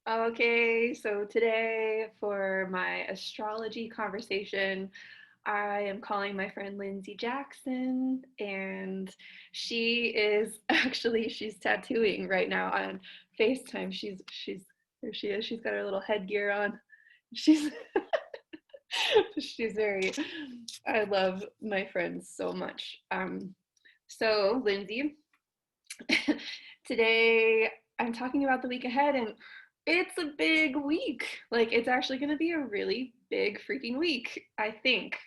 Okay, so today for my astrology conversation, I am calling my friend Lindsey Jackson, and she is she's tattooing right now on FaceTime. She's here she is. She's got her little headgear on. She's she's very I love my friends so much. So Lindsey, today I'm talking about the week ahead, and it's a big week. Like, it's actually going to be a really big freaking week, I think.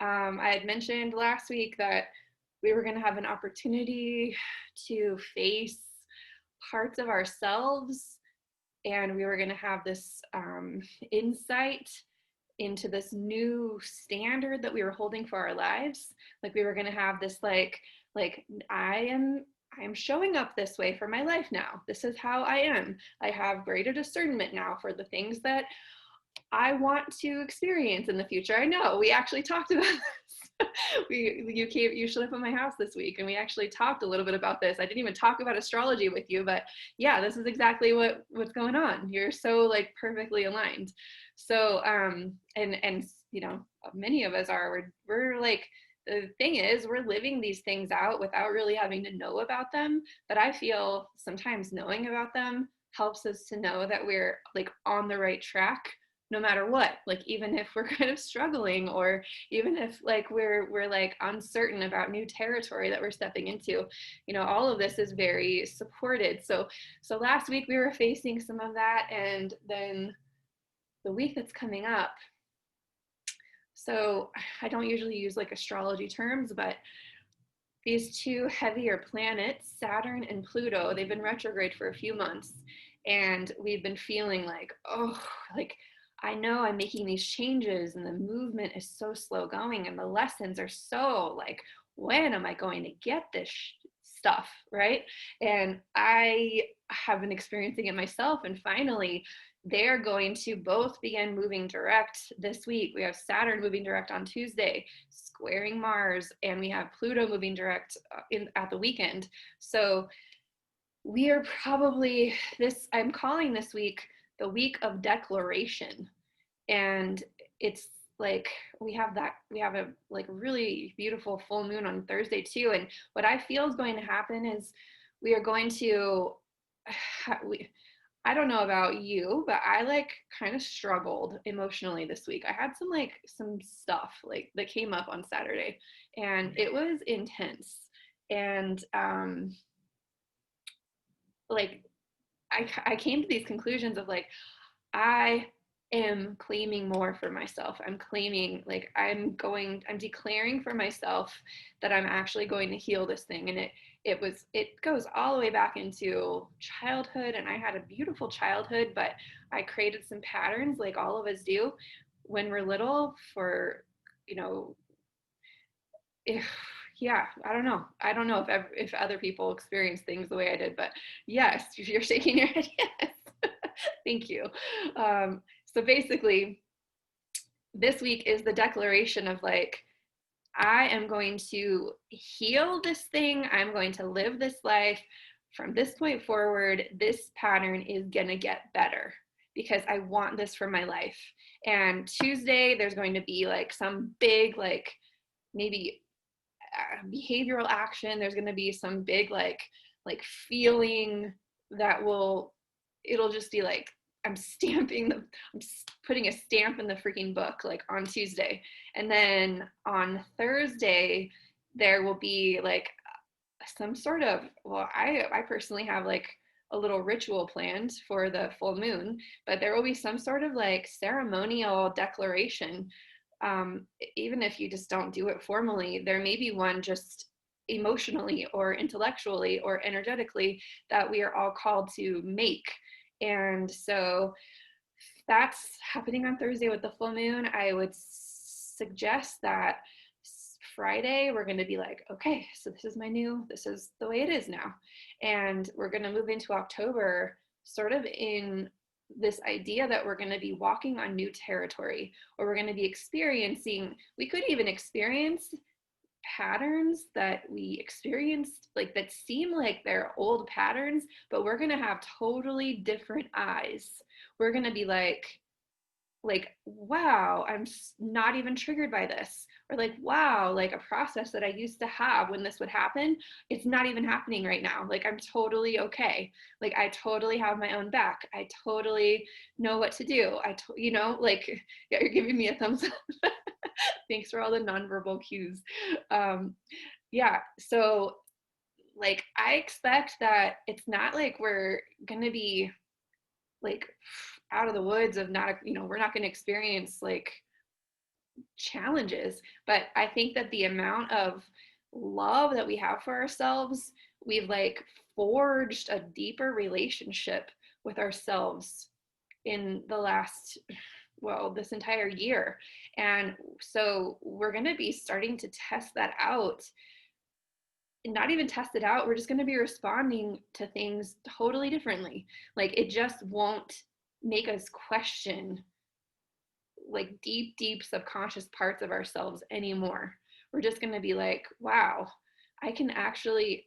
I had mentioned last week that we were going to have an opportunity to face parts of ourselves, and we were going to have this insight into this new standard that we were holding for our lives. Like, we were going to have this like I am showing up this way for my life now. This is how I am. I have greater discernment now for the things that I want to experience in the future. I know we actually talked about this. You showed up at my house this week, and we actually talked a little bit about this. I didn't even talk about astrology with you, but yeah, this is exactly what's going on. You're so like perfectly aligned. So and many of us are. We're like, the thing is, we're living these things out without really having to know about them. But I feel sometimes knowing about them helps us to know that we're like on the right track no matter what. Like, even if we're kind of struggling, or even if like we're like uncertain about new territory that we're stepping into, all of this is very supported. So last week we were facing some of that, and then the week that's coming up, so I don't usually use like astrology terms, but these two heavier planets, Saturn and Pluto, they've been retrograde for a few months. And we've been feeling like, oh, like I know I'm making these changes and the movement is so slow going and the lessons are so like, when am I going to get this stuff, right? And I have been experiencing it myself. And finally, they're going to both begin moving direct this week. We have Saturn moving direct on Tuesday, squaring Mars, and we have Pluto moving direct at the weekend. So we are probably I'm calling this week the week of declaration. And it's like we have a like really beautiful full moon on Thursday too. And what I feel is going to happen is we are going to I don't know about you, but I like kind of struggled emotionally this week. I had some stuff like that came up on Saturday, and it was intense. And like I came to these conclusions of like, I am claiming more for myself. I'm claiming, like, I'm declaring for myself that I'm actually going to heal this thing. And it goes all the way back into childhood. And I had a beautiful childhood, but I created some patterns like all of us do when we're little for, you know, if, yeah, I don't know if other people experience things the way I did, but yes, you're shaking your head. Yes. Thank you. So basically, this week is the declaration of like, I am going to heal this thing. I'm going to live this life. From this point forward, this pattern is going to get better because I want this for my life. And Tuesday, there's going to be like some big, like maybe behavioral action. There's going to be some big, like feeling that it'll just be like, I'm putting a stamp in the freaking book, like on Tuesday. And then on Thursday, there will be like some sort of, well, I personally have like a little ritual planned for the full moon, but there will be some sort of like ceremonial declaration. Even if you just don't do it formally, there may be one just emotionally or intellectually or energetically that we are all called to make. And so that's happening on Thursday with the full moon. I would suggest that Friday we're going to be like, okay, so this is the way it is now. And we're going to move into October sort of in this idea that we're going to be walking on new territory, or we're going to be we could even experience patterns that we experienced, like that seem like they're old patterns, but we're going to have totally different eyes. We're going to be like, wow, I'm not even triggered by this. Or like, wow, like a process that I used to have when this would happen, it's not even happening right now. Like, I'm totally okay. Like, I totally have my own back. I totally know what to do. Like, yeah, you're giving me a thumbs up. Thanks for all the nonverbal cues. Yeah, so like, I expect that it's not like we're going to be like out of the woods of not, we're not going to experience like challenges, but I think that the amount of love that we have for ourselves, we've like forged a deeper relationship with ourselves in the last, well, this entire year. And so we're going to be starting to test that out, not even test it out. We're just going to be responding to things totally differently. Like, it just won't make us question like deep subconscious parts of ourselves anymore. We're just going to be like, wow, I'm actually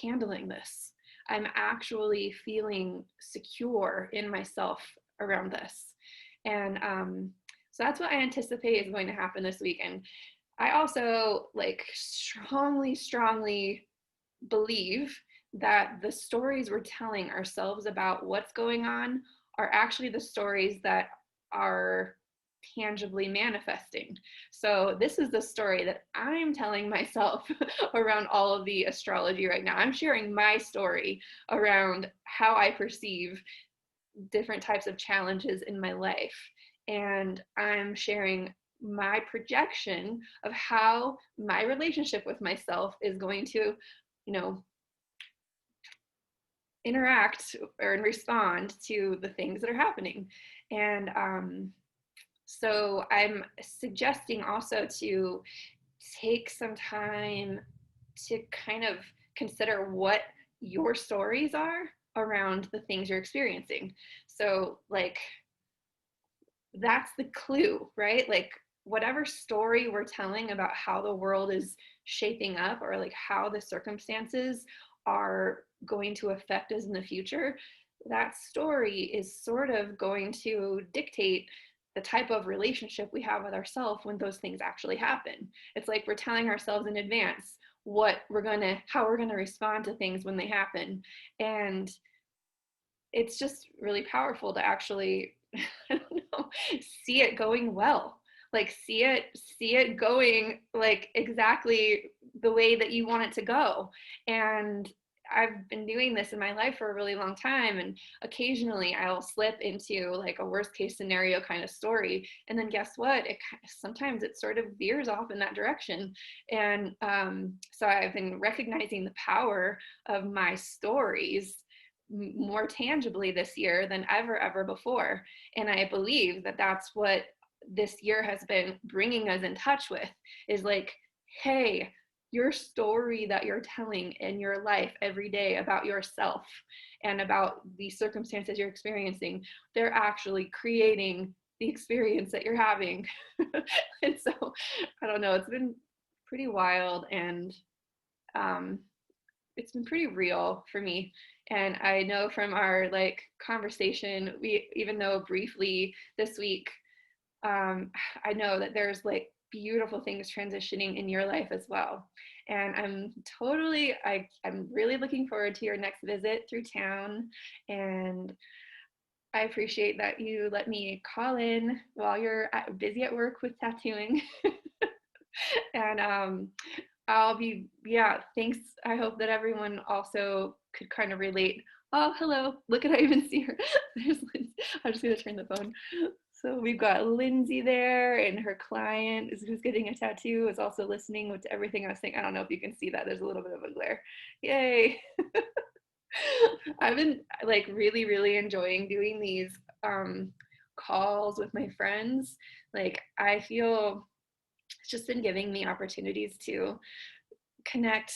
handling this. I'm actually feeling secure in myself around this. And so that's what I anticipate is going to happen this week. And I also like strongly believe that the stories we're telling ourselves about what's going on are actually the stories that are tangibly manifesting. So this is the story that I'm telling myself around all of the astrology right now. I'm sharing my story around how I perceive different types of challenges in my life. And I'm sharing my projection of how my relationship with myself is going to, you know, interact or respond to the things that are happening. And so I'm suggesting also to take some time to kind of consider what your stories are around the things you're experiencing. So, like, that's the clue, right? Like, whatever story we're telling about how the world is shaping up, or like how the circumstances are going to affect us in the future, that story is sort of going to dictate the type of relationship we have with ourselves when those things actually happen. It's like we're telling ourselves in advance how we're gonna respond to things when they happen. And it's just really powerful to actually I don't know, see it going well. Like, see it going like exactly the way that you want it to go. And I've been doing this in my life for a really long time, and occasionally I'll slip into like a worst case scenario kind of story, and then guess what, sometimes it sort of veers off in that direction. And so I've been recognizing the power of my stories more tangibly this year than ever before. And I believe that that's what this year has been bringing us in touch with, is like, hey, your story that you're telling in your life every day about yourself and about the circumstances you're experiencing, they're actually creating the experience that you're having. And so I don't know, it's been pretty wild, and it's been pretty real for me. And I know from our like conversation, we, even though briefly this week, I know that there's like beautiful things transitioning in your life as well. And I'm really looking forward to your next visit through town. And I appreciate that you let me call in while you're busy at work with tattooing. And yeah, thanks. I hope that everyone also could kind of relate. Oh, hello. Look at, I even see her. There's Lindsey. I'm just going to turn the phone. So we've got Lindsey there, and her client who's getting a tattoo is also listening to everything I was saying. I don't know if you can see that. There's a little bit of a glare. Yay. I've been like really enjoying doing these calls with my friends. Like, I feel it's just been giving me opportunities to connect,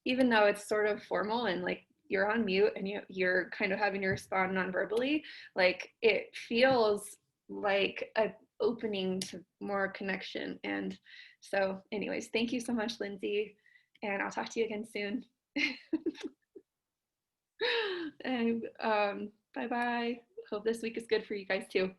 even though it's sort of formal and like you're on mute and you're kind of having to respond non-verbally. Like, it feels like opening to more connection. And so anyways, thank you so much, Lindsey, and I'll talk to you again soon. And bye bye. Hope this week is good for you guys too.